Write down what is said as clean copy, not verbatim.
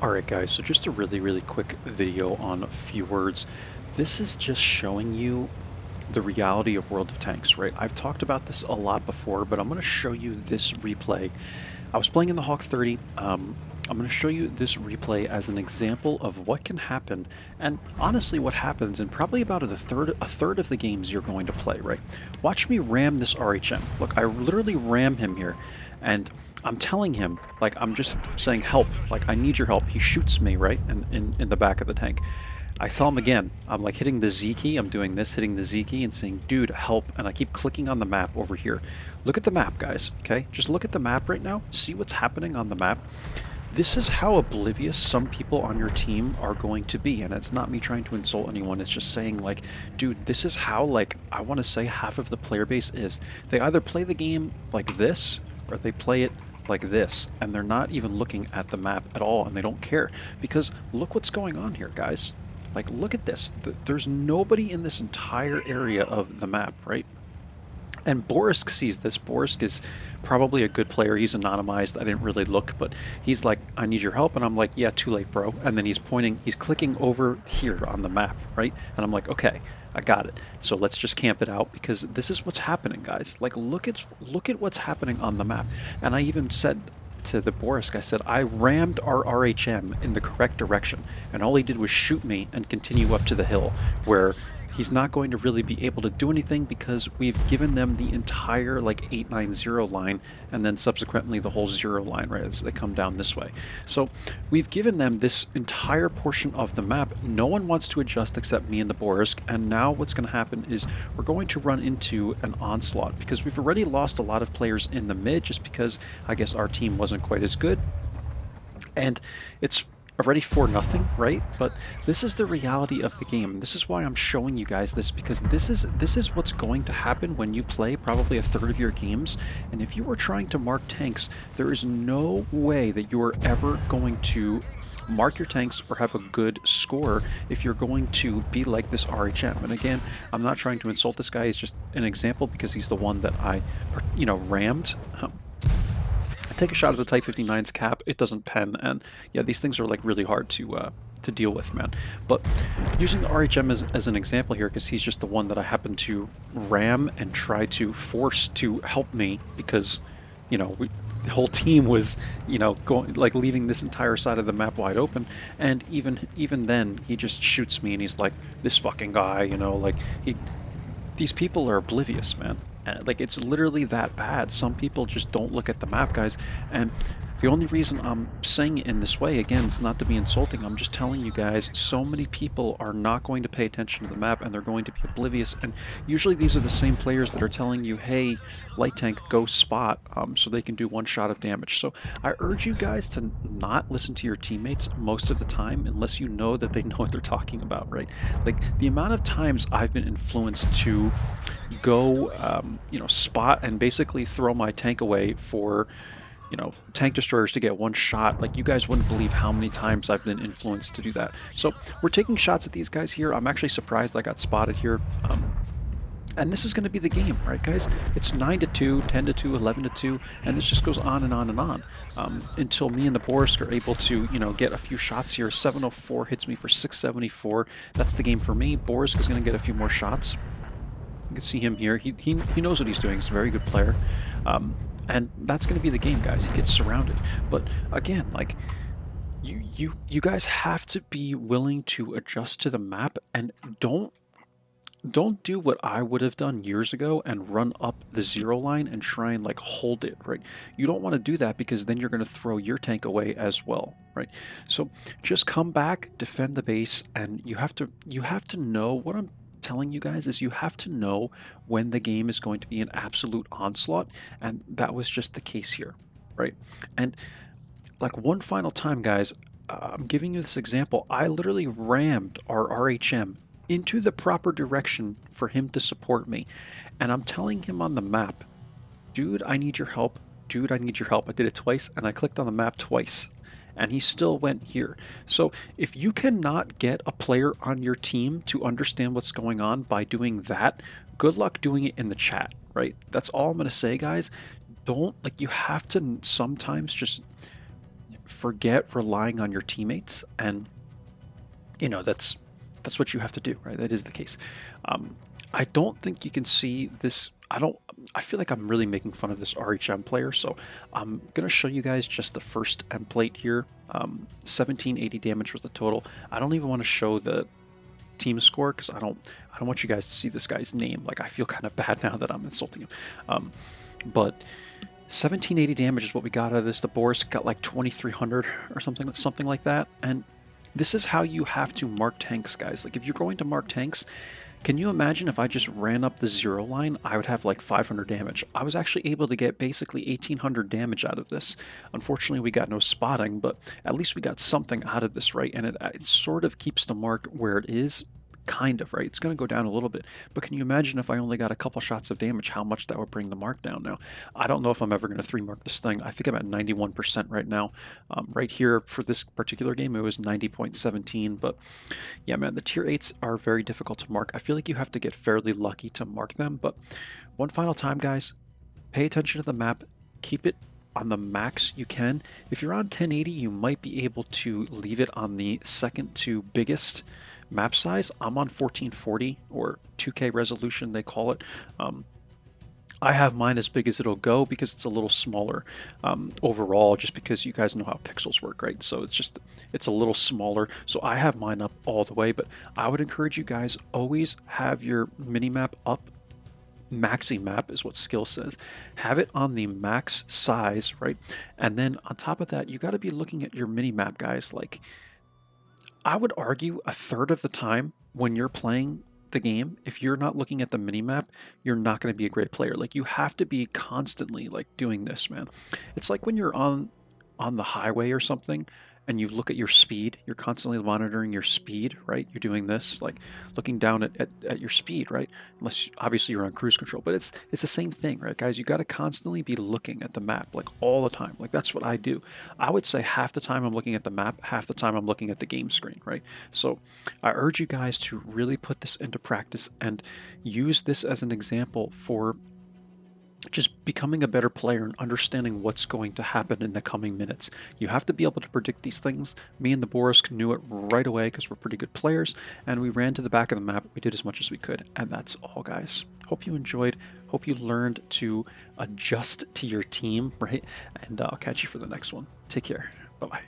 Alright guys, so just a really quick video on a few words. This is just showing you the reality of World of Tanks, right? I've talked about this a lot before, but I'm going to show you this replay. I was playing in the Hawk 30. I'm going to show you this replay as an example of what can happen, and honestly what happens in probably about a third of the games you're going to play, right? Watch me ram this RHM. Look, I literally ram him here, and I'm telling him, like, I'm just saying, help, like, I need your help. He shoots me, right, in the back of the tank. I tell him again, I'm like hitting the Z key, I'm doing this, hitting the Z key and saying, dude, help, and I keep clicking on the map over here. Look at the map, guys, okay? Just look at the map right now, see what's happening on the map. This is how oblivious some people on your team are going to be, and it's not me trying to insult anyone, it's just saying, like, dude, this is how, like, I want to say half of the player base is. They either play the game like this, or they play it like this, and they're not even looking at the map at all, and they don't care, because look what's going on here, guys. Like, look at this. There's nobody in this entire area of the map, right? And Borisk sees this. Borisk is probably a good player. He's anonymized. I didn't really look, but he's like, I need your help. And I'm like, yeah, too late, bro. And then he's pointing, he's clicking over here on the map, right? And I'm like, okay, I got it. So let's just camp it out, because this is what's happening, guys. Like, look at what's happening on the map. And I even said to the Borisk, I said, I rammed our RHM in the correct direction, and all he did was shoot me and continue up to the hill, where he's not going to really be able to do anything because we've given them the entire, like, 890 line, and then subsequently the whole 0 line, right, as they come down this way. So we've given them this entire portion of the map. No one wants to adjust except me and the Borisk, and now what's going to happen is we're going to run into an onslaught, because we've already lost a lot of players in the mid, just because I guess our team wasn't quite as good. And it's already 4-0, right? But this is the reality of the game. This is why I'm showing you guys this, because this is what's going to happen when you play probably a third of your games. And if you are trying to mark tanks, there is no way that you are ever going to mark your tanks or have a good score if you're going to be like this RHM. And again, I'm not trying to insult this guy. He's just an example because he's the one that I, rammed. Take a shot at the Type 59's cap, it doesn't pen, and yeah, these things are like really hard to deal with, man. But using the RHM as an example here, because he's just the one that I happen to ram and try to force to help me, because, the whole team was, going, like, leaving this entire side of the map wide open, and even then, he just shoots me, and he's like, this fucking guy, like, these people are oblivious, man. Like, it's literally that bad. Some people just don't look at the map, guys. And the only reason I'm saying it in this way, again, it's not to be insulting. I'm just telling you guys, so many people are not going to pay attention to the map, and they're going to be oblivious. And usually these are the same players that are telling you, hey, light tank, go spot, so they can do one shot of damage. So I urge you guys to not listen to your teammates most of the time, unless you know that they know what they're talking about, right? Like, the amount of times I've been influenced to go, spot and basically throw my tank away for, tank destroyers to get one shot. Like, you guys wouldn't believe how many times I've been influenced to do that. So we're taking shots at these guys here. I'm actually surprised I got spotted here. And this is going to be the game, right, guys? It's 9-2, 10-2, 11-2, and this just goes on and on and on until me and the Borisk are able to, get a few shots here. 704 hits me for 674. That's the game for me. Borisk is going to get a few more shots. You can see him here. He knows what he's doing. He's a very good player. And that's going to be the game, guys. He gets surrounded. But again, like, you guys have to be willing to adjust to the map, and don't do what I would have done years ago and run up the 0 line and try and, like, hold it, right? You don't want to do that, because then you're going to throw your tank away as well, right? So just come back, defend the base, and you have to know what I'm telling you guys is you have to know when the game is going to be an absolute onslaught, and that was just the case here, right? And, like, one final time, guys, I'm giving you this example. I literally rammed our RHM into the proper direction for him to support me, and I'm telling him on the map, dude, I need your help. Dude, I need your help. I did it twice, and I clicked on the map twice, and he still went here. So if you cannot get a player on your team to understand what's going on by doing that, good luck doing it in the chat, right? That's all I'm going to say, guys. Don't, like, you have to sometimes just forget relying on your teammates, and that's what you have to do, right? That is the case. Um, I don't think you can see this. I don't. I feel like I'm really making fun of this RHM player, so I'm gonna show you guys just the first end plate here. 1780 damage was the total. I don't even want to show the team score because I don't want you guys to see this guy's name. Like, I feel kind of bad now that I'm insulting him. But 1780 damage is what we got out of this. The Boris got like 2300 or something like that. And this is how you have to mark tanks, guys. Like, if you're going to mark tanks, can you imagine if I just ran up the 0 line? I would have like 500 damage. I was actually able to get basically 1800 damage out of this. Unfortunately, we got no spotting, but at least we got something out of this, right? And it sort of keeps the mark where it is, kind of, right? It's going to go down a little bit, but can you imagine if I only got a couple shots of damage, how much that would bring the mark down? Now, I don't know if I'm ever going to 3-mark this thing. I think I'm at 91% right now. Right here for this particular game, it was 90.17, but yeah, man, the tier 8s are very difficult to mark. I feel like you have to get fairly lucky to mark them, but one final time, guys, pay attention to the map, keep it on the max you can. If you're on 1080, you might be able to leave it on the second to biggest map size. I'm on 1440 or 2K resolution, they call it. I have mine as big as it'll go because it's a little smaller overall, just because you guys know how pixels work, right? So it's a little smaller. So I have mine up all the way, but I would encourage you guys, always have your mini map up. Maxi map is what skill says. Have it on the max size, right? And then on top of that, you got to be looking at your mini map, guys. Like, I would argue a third of the time when you're playing the game, if you're not looking at the mini map, you're not going to be a great player. Like, you have to be constantly like doing this, man. It's like when you're on the highway or something and you look at your speed, you're constantly monitoring your speed, right? You're doing this, like looking down at your speed, right? Unless obviously you're on cruise control, but it's the same thing, right, guys? You got to constantly be looking at the map, like all the time. Like, that's what I do. I would say half the time I'm looking at the map, half the time I'm looking at the game screen, right? So I urge you guys to really put this into practice and use this as an example for just becoming a better player and understanding what's going to happen in the coming minutes. You have to be able to predict these things. Me and the Boris knew it right away because we're pretty good players, and we ran to the back of the map. We did as much as we could, and that's all, guys. Hope you enjoyed. Hope you learned to adjust to your team, right? And I'll catch you for the next one. Take care. Bye-bye.